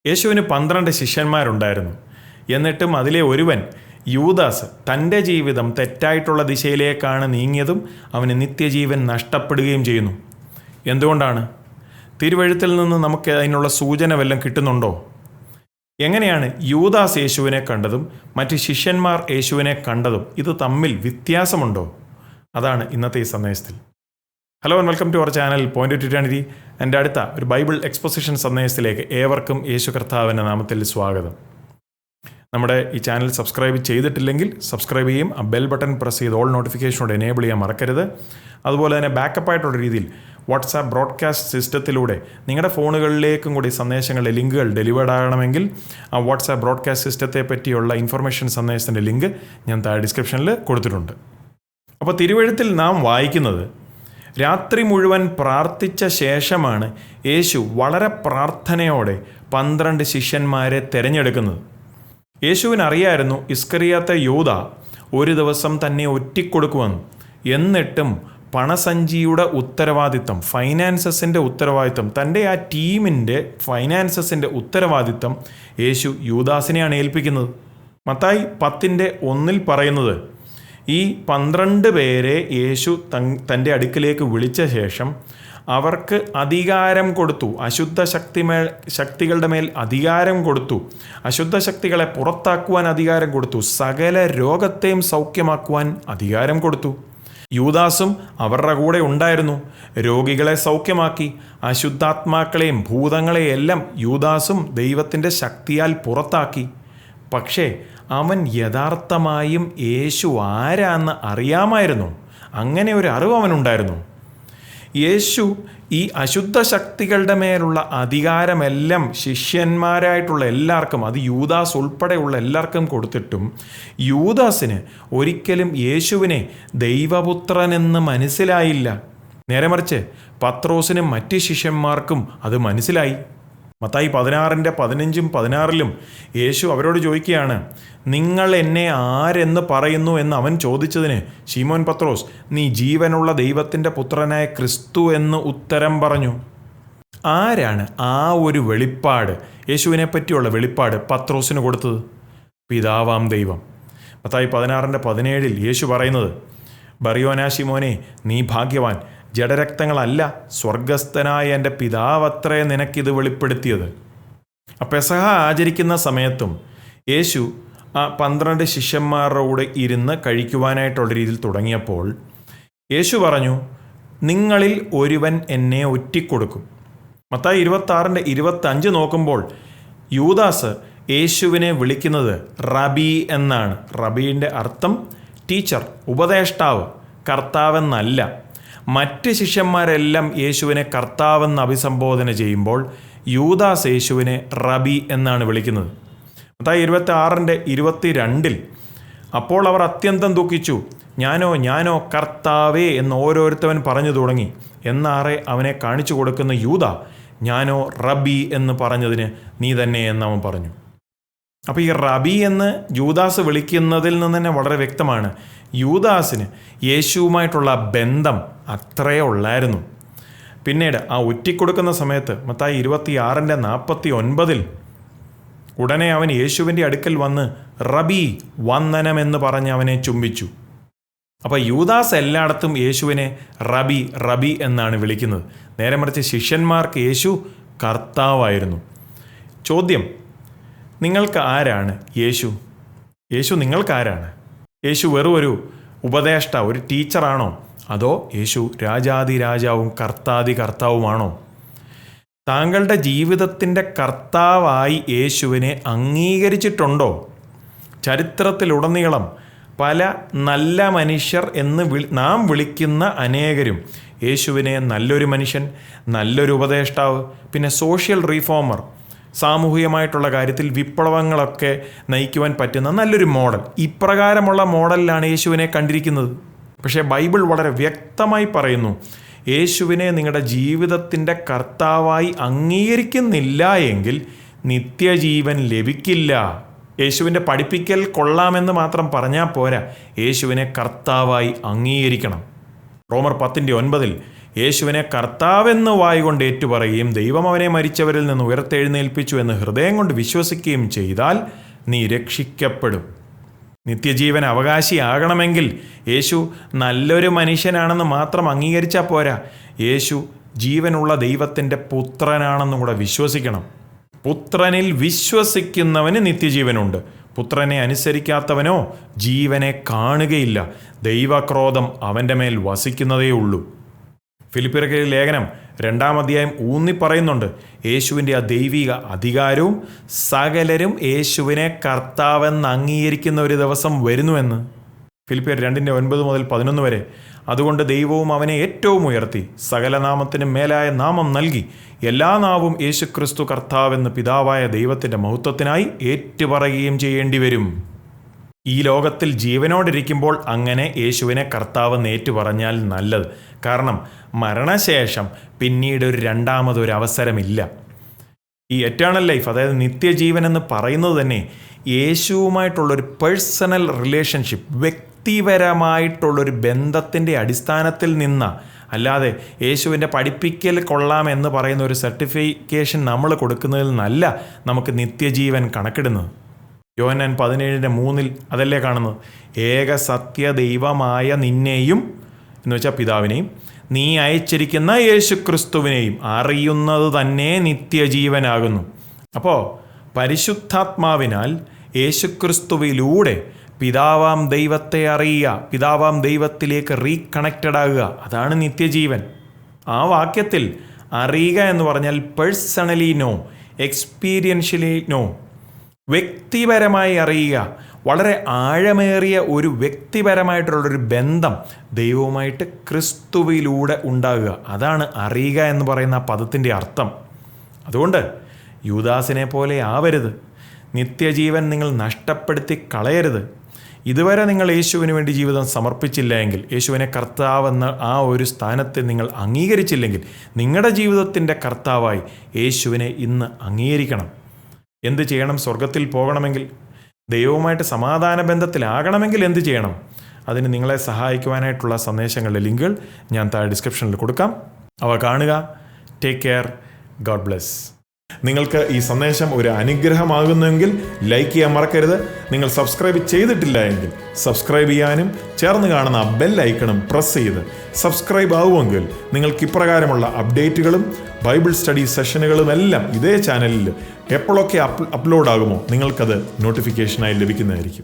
യേശുവിന് 12 ശിഷ്യന്മാരുണ്ടായിരുന്നു. എന്നിട്ടും അതിലെ ഒരുവൻ യൂദാസ് തൻ്റെ ജീവിതം തെറ്റായിട്ടുള്ള ദിശയിലേക്കാണ് നീങ്ങിയതും അവന് നിത്യജീവൻ നഷ്ടപ്പെടുകയും ചെയ്യുന്നു. എന്തുകൊണ്ടാണ്? തിരുവെഴുത്തിൽ നിന്ന് നമുക്ക് അതിനുള്ള സൂചന വല്ലതും കിട്ടുന്നുണ്ടോ? എങ്ങനെയാണ് യൂദാസ് യേശുവിനെ കണ്ടതും മറ്റ് ശിഷ്യന്മാർ യേശുവിനെ കണ്ടതും ഇത് തമ്മിൽ വ്യത്യാസമുണ്ടോ? അതാണ് ഇന്നത്തെ ഈ സന്ദേശത്തിൽ. Hello and welcome to our channel point to eternity. എൻ്റെ അടുത്ത ഒരു ബൈബിൾ എക്സ്പോസിഷൻ സന്ദേശത്തിലേക്ക് ഏവർക്കും യേശു കർത്താവിൻ്റെ നാമത്തിൽ സ്വാഗതം. നമ്മുടെ ഈ ചാനൽ സബ്സ്ക്രൈബ് ചെയ്തിട്ടില്ലെങ്കിൽ സബ്സ്ക്രൈബ് ചെയ്യും. ആ ബെൽ ബട്ടൺ പ്രസ് ചെയ്ത് ഓൾ നോട്ടിഫിക്കേഷനോട് എനേബിൾ ചെയ്യാൻ മറക്കരുത്. അതുപോലെ തന്നെ ബാക്കപ്പായിട്ടുള്ള രീതിയിൽ വാട്സാപ്പ് ബ്രോഡ്കാസ്റ്റ് സിസ്റ്റത്തിലൂടെ നിങ്ങളുടെ ഫോണുകളിലേക്കും കൂടി സന്ദേശങ്ങളുടെ ലിങ്കുകൾ ഡെലിവേർഡ് ആകണമെങ്കിൽ ആ വാട്സാപ്പ് ബ്രോഡ്കാസ്റ്റ് സിസ്റ്റത്തെ പറ്റിയുള്ള ഇൻഫർമേഷൻ സന്ദേശത്തിൻ്റെ ലിങ്ക് ഞാൻ താഴെ ഡിസ്ക്രിപ്ഷനിൽ കൊടുത്തിട്ടുണ്ട്. അപ്പോൾ തിരുവെഴുത്തിൽ നാം വായിക്കുന്നത്, രാത്രി മുഴുവൻ പ്രാർത്ഥിച്ച ശേഷമാണ് യേശു വളരെ പ്രാർത്ഥനയോടെ 12 ശിഷ്യന്മാരെ തിരഞ്ഞെടുക്കുന്നത്. യേശുവിനറിയായിരുന്നു ഇസ്കറിയാത്ത യൂദ ഒരു ദിവസം തന്നെ ഒറ്റിക്കൊടുക്കുമെന്ന്. എന്നിട്ടും പണസഞ്ചിയുടെ ഉത്തരവാദിത്തം, ഫൈനാൻസസിൻ്റെ ഉത്തരവാദിത്തം, തൻ്റെ ആ ടീമിൻ്റെ ഫൈനാൻസസിൻ്റെ ഉത്തരവാദിത്തം യേശു യൂദാസിനെയാണ് ഏൽപ്പിക്കുന്നത്. മത്തായി 10:1 പറയുന്നത്, ഈ 12 പേരെ യേശു തൻ്റെ അടുക്കിലേക്ക് വിളിച്ച ശേഷം അവർക്ക് അധികാരം കൊടുത്തു. ശക്തികളുടെ മേൽ അധികാരം കൊടുത്തു. അശുദ്ധ ശക്തികളെ പുറത്താക്കുവാൻ അധികാരം കൊടുത്തു. സകല രോഗത്തെയും സൗഖ്യമാക്കുവാൻ അധികാരം കൊടുത്തു. യൂദാസും അവരുടെ കൂടെ ഉണ്ടായിരുന്നു. രോഗികളെ സൗഖ്യമാക്കി. അശുദ്ധാത്മാക്കളെയും ഭൂതങ്ങളെയും എല്ലാം യൂദാസും ദൈവത്തിൻ്റെ ശക്തിയാൽ പുറത്താക്കി. പക്ഷേ അവൻ യഥാർത്ഥമായും യേശു ആരാന്ന് അറിയാമായിരുന്നു. അങ്ങനെ ഒരു അറിവ് അവനുണ്ടായിരുന്നു. യേശു ഈ അശുദ്ധ ശക്തികളുടെ മേലുള്ള അധികാരമെല്ലാം ശിഷ്യന്മാരായിട്ടുള്ള എല്ലാവർക്കും, അത് യൂദാസ് ഉൾപ്പെടെയുള്ള എല്ലാവർക്കും കൊടുത്തിട്ടും യൂദാസിന് ഒരിക്കലും യേശുവിനെ ദൈവപുത്രനെന്ന് മനസ്സിലായില്ല. നേരെ മറിച്ച് പത്രോസിനും മറ്റ് ശിഷ്യന്മാർക്കും അത് മനസ്സിലായി. മത്തായി 16:15-16 യേശു അവരോട് ചോദിക്കുകയാണ്, നിങ്ങൾ എന്നെ ആരെന്ന് പറയുന്നു എന്ന് അവൻ ചോദിച്ചതിന് ശീമോൻ പത്രോസ്, നീ ജീവനുള്ള ദൈവത്തിൻ്റെ പുത്രനായ ക്രിസ്തു എന്ന് ഉത്തരം പറഞ്ഞു. ആരാണ് ആ ഒരു വെളിപ്പാട്, യേശുവിനെ പറ്റിയുള്ള വെളിപ്പാട് പത്രോസിന് കൊടുത്തത്? പിതാവാം ദൈവം. മത്തായി 16:17 യേശു പറയുന്നത്, ബറിയോനാ ശിമോനെ, നീ ഭാഗ്യവാൻ, ജഡരക്തങ്ങളല്ല സ്വർഗസ്ഥനായ എൻ്റെ പിതാവത്രേ നിനക്കിത് വെളിപ്പെടുത്തിയത്. പെസഹ ആചരിക്കുന്ന സമയത്തും യേശു ആ 12 ശിഷ്യന്മാരുടെ കൂടെ ഇരുന്ന് കഴിക്കുവാനായിട്ടുള്ള രീതിയിൽ തുടങ്ങിയപ്പോൾ യേശു പറഞ്ഞു, നിങ്ങളിൽ ഒരുവൻ എന്നെ ഒറ്റിക്കൊടുക്കും. മത്തായി 26:25 നോക്കുമ്പോൾ യൂദാസ് യേശുവിനെ വിളിക്കുന്നത് റബി എന്നാണ്. റബീൻ്റെ അർത്ഥം ടീച്ചർ, ഉപദേഷ്ടാവ്, കർത്താവെന്നല്ല. മറ്റ് ശിഷ്യന്മാരെല്ലാം യേശുവിനെ കർത്താവെന്ന് അഭിസംബോധന ചെയ്യുമ്പോൾ യൂദാസ് യേശുവിനെ റബി എന്നാണ് വിളിക്കുന്നത്. മത്തായി 26:22 അപ്പോൾ അവർ അത്യന്തം ദുഃഖിച്ചു. ഞാനോ കർത്താവേ എന്ന് ഓരോരുത്തവൻ പറഞ്ഞു തുടങ്ങി. എന്നാറെ അവനെ കാണിച്ചു കൊടുക്കുന്ന യൂദ, ഞാനോ റബി എന്ന് പറഞ്ഞതിന് നീ തന്നെ എന്നവൻ പറഞ്ഞു. അപ്പോൾ ഈ റബി എന്ന് യൂദാസ് വിളിക്കുന്നതിൽ നിന്ന് തന്നെ വളരെ വ്യക്തമാണ്, യൂദാസിന് യേശുവുമായിട്ടുള്ള ബന്ധം അത്രയേ ഉള്ളായിരുന്നു. പിന്നീട് ആ ഒറ്റിക്കൊടുക്കുന്ന സമയത്ത് മത്തായി 26:49 ഉടനെ അവൻ യേശുവിൻ്റെ അടുക്കൽ വന്ന് റബി, വന്ദനം എന്ന് പറഞ്ഞ് അവനെ ചുംബിച്ചു. അപ്പോൾ യൂദാസ് എല്ലായിടത്തും യേശുവിനെ റബി റബി എന്നാണ് വിളിക്കുന്നത്. നേരെ മറിച്ച് ശിഷ്യന്മാർക്ക് യേശു കർത്താവായിരുന്നു. ചോദ്യം, നിങ്ങൾക്ക് ആരാണ് യേശു? യേശു നിങ്ങൾക്ക് ആരാണ്? യേശു വെറും ഒരു ഉപദേഷ്ടാ, ഒരു ടീച്ചറാണോ? അതോ യേശു രാജാതി രാജാവും കർത്താതി കർത്താവുമാണോ? താങ്കളുടെ ജീവിതത്തിൻ്റെ കർത്താവായി യേശുവിനെ അംഗീകരിച്ചിട്ടുണ്ടോ? ചരിത്രത്തിലുടനീളം പല നല്ല മനുഷ്യർ എന്ന് നാം വിളിക്കുന്ന അനേകരും യേശുവിനെ നല്ലൊരു മനുഷ്യൻ, നല്ലൊരു ഉപദേഷ്ടാവ്, പിന്നെ സോഷ്യൽ റീഫോമർ, സാമൂഹികമായിട്ടുള്ള കാര്യത്തിൽ വിപ്ലവങ്ങളൊക്കെ നയിക്കുവാൻ പറ്റുന്ന നല്ലൊരു മോഡൽ, ഇപ്രകാരമുള്ള മോഡലിലാണ് യേശുവിനെ കണ്ടിരിക്കുന്നത്. പക്ഷേ ബൈബിൾ വളരെ വ്യക്തമായി പറയുന്നു, യേശുവിനെ നിങ്ങളുടെ ജീവിതത്തിൻ്റെ കർത്താവായി അംഗീകരിക്കുന്നില്ല എങ്കിൽ നിത്യജീവൻ ലഭിക്കില്ല. യേശുവിൻ്റെ പഠിപ്പിക്കൽ കൊള്ളാമെന്ന് മാത്രം പറഞ്ഞാൽ പോരാ, യേശുവിനെ കർത്താവായി അംഗീകരിക്കണം. റോമർ 10:9 യേശുവിനെ കർത്താവെന്ന് വായുകൊണ്ട് ഏറ്റുപറയുകയും ദൈവം അവനെ മരിച്ചവരിൽ നിന്ന് ഉയർത്തെഴുന്നേൽപ്പിച്ചു എന്ന് ഹൃദയം കൊണ്ട് വിശ്വസിക്കുകയും ചെയ്താൽ നീ രക്ഷിക്കപ്പെടും. നിത്യജീവൻ അവകാശിയാകണമെങ്കിൽ യേശു നല്ലൊരു മനുഷ്യനാണെന്ന് മാത്രം അംഗീകരിച്ചാൽ പോരാ, യേശു ജീവനുള്ള ദൈവത്തിൻ്റെ പുത്രനാണെന്നും കൂടെ വിശ്വസിക്കണം. പുത്രനിൽ വിശ്വസിക്കുന്നവന് നിത്യജീവനുണ്ട്. പുത്രനെ അനുസരിക്കാത്തവനോ ജീവനെ കാണുകയില്ല. ദൈവക്രോധം അവൻ്റെ മേൽ വസിക്കുന്നതേ ഉള്ളൂ. ഫിലിപ്പിയർക്ക് ലേഖനം 2-ാം അധ്യായം പറയുന്നുണ്ട്, യേശുവിൻ്റെ ആ ദൈവിക അധികാരവും സകലരും യേശുവിനെ കർത്താവെന്ന് അംഗീകരിക്കുന്ന ഒരു ദിവസം വരുന്നുവെന്ന്. ഫിലിപ്പിയർ 2:9-11 വരെ. അതുകൊണ്ട് ദൈവവും അവനെ ഏറ്റവും ഉയർത്തി സകല നാമത്തിനും മേലായ നാമം നൽകി എല്ലാ നാവും യേശുക്രിസ്തു കർത്താവെന്ന് പിതാവായ ദൈവത്തിൻ്റെ മഹത്വത്തിനായി ഏറ്റുപറയുകയും ചെയ്യേണ്ടി വരും. ഈ ലോകത്തിൽ ജീവനോടിരിക്കുമ്പോൾ അങ്ങനെ യേശുവിനെ കർത്താവെന്ന് ഏറ്റുപറഞ്ഞാൽ നല്ലത്. കാരണം മരണശേഷം പിന്നീട് ഒരു രണ്ടാമതൊരു അവസരമില്ല. ഈ എറ്റേണൽ ലൈഫ്, അതായത് നിത്യജീവൻ എന്ന് പറയുന്നത് തന്നെ യേശുവുമായിട്ടുള്ളൊരു പേഴ്സണൽ റിലേഷൻഷിപ്പ്, വ്യക്തിപരമായിട്ടുള്ളൊരു ബന്ധത്തിൻ്റെ അടിസ്ഥാനത്തിൽ നിന്ന, അല്ലാതെ യേശുവിൻ്റെ പഠിപ്പിക്കൽ കൊള്ളാം എന്ന് പറയുന്ന ഒരു സർട്ടിഫിക്കേഷൻ നമ്മൾ കൊടുക്കുന്നതിൽ നിന്നല്ല നമുക്ക് നിത്യജീവൻ കണക്കിടുന്നത്. യോഹന്നാൻ 17:3 അതല്ലേ കാണുന്നത്? ഏക സത്യ ദൈവമായ നിന്നെയും എന്ന് വെച്ചാൽ പിതാവിനെയും നീ അയച്ചിരിക്കുന്ന യേശുക്രിസ്തുവിനെയും അറിയുന്നത് തന്നെ നിത്യജീവനാകുന്നു. അപ്പോൾ പരിശുദ്ധാത്മാവിനാൽ യേശുക്രിസ്തുവിലൂടെ പിതാവാം ദൈവത്തെ അറിയുക, പിതാവാം ദൈവത്തിലേക്ക് റീകണക്റ്റഡ് ആകുക, അതാണ് നിത്യജീവൻ. ആ വാക്യത്തിൽ അറിയുക എന്ന് പറഞ്ഞാൽ പേഴ്സണലി നോ, എക്സ്പീരിയൻഷ്യലി നോ, വ്യക്തിപരമായി അറിയുക, വളരെ ആഴമേറിയ ഒരു വ്യക്തിപരമായിട്ടുള്ളൊരു ബന്ധം ദൈവവുമായിട്ട് ക്രിസ്തുവിലൂടെ ഉണ്ടാകുക, അതാണ് അറിയുക എന്ന് പറയുന്ന പദത്തിൻ്റെ അർത്ഥം. അതുകൊണ്ട് യൂദാസിനെ പോലെ ആവരുത്. നിത്യജീവൻ നിങ്ങൾ നഷ്ടപ്പെടുത്തി കളയരുത്. ഇതുവരെ നിങ്ങൾ യേശുവിന് വേണ്ടി ജീവിതം സമർപ്പിച്ചില്ല എങ്കിൽ, യേശുവിനെ കർത്താവെന്ന ആ ഒരു സ്ഥാനത്തെ നിങ്ങൾ അംഗീകരിച്ചില്ലെങ്കിൽ, നിങ്ങളുടെ ജീവിതത്തിൻ്റെ കർത്താവായി യേശുവിനെ ഇന്ന് അംഗീകരിക്കണം. എന്ത് ചെയ്യണം? സ്വർഗത്തിൽ പോകണമെങ്കിൽ, ദൈവവുമായിട്ട് സമാധാന ബന്ധത്തിലാകണമെങ്കിൽ എന്ത് ചെയ്യണം? അതിന് നിങ്ങളെ സഹായിക്കുവാനായിട്ടുള്ള സന്ദേശങ്ങളുടെ ലിങ്കുകൾ ഞാൻ താഴെ ഡിസ്ക്രിപ്ഷനിൽ കൊടുക്കാം. അവ കാണുക. Take care. God bless. നിങ്ങൾക്ക് ഈ സന്ദേശം ഒരു അനുഗ്രഹമാകുന്നെങ്കിൽ ലൈക്ക് ചെയ്യാൻ മറക്കരുത്. നിങ്ങൾ സബ്സ്ക്രൈബ് ചെയ്തിട്ടില്ല എങ്കിൽ സബ്സ്ക്രൈബ് ചെയ്യാനും ചേർന്ന് കാണുന്ന ബെൽ ഐക്കണും പ്രസ് ചെയ്ത് സബ്സ്ക്രൈബ് ആവുമെങ്കിൽ നിങ്ങൾക്ക് ഇപ്രകാരമുള്ള അപ്ഡേറ്റുകളും ബൈബിൾ സ്റ്റഡി സെഷനുകളും എല്ലാം ഇതേ ചാനലിൽ എപ്പോഴൊക്കെ അപ്ലോഡ് ആകുമോ നിങ്ങൾക്കത് നോട്ടിഫിക്കേഷനായി ലഭിക്കുന്നതായിരിക്കും.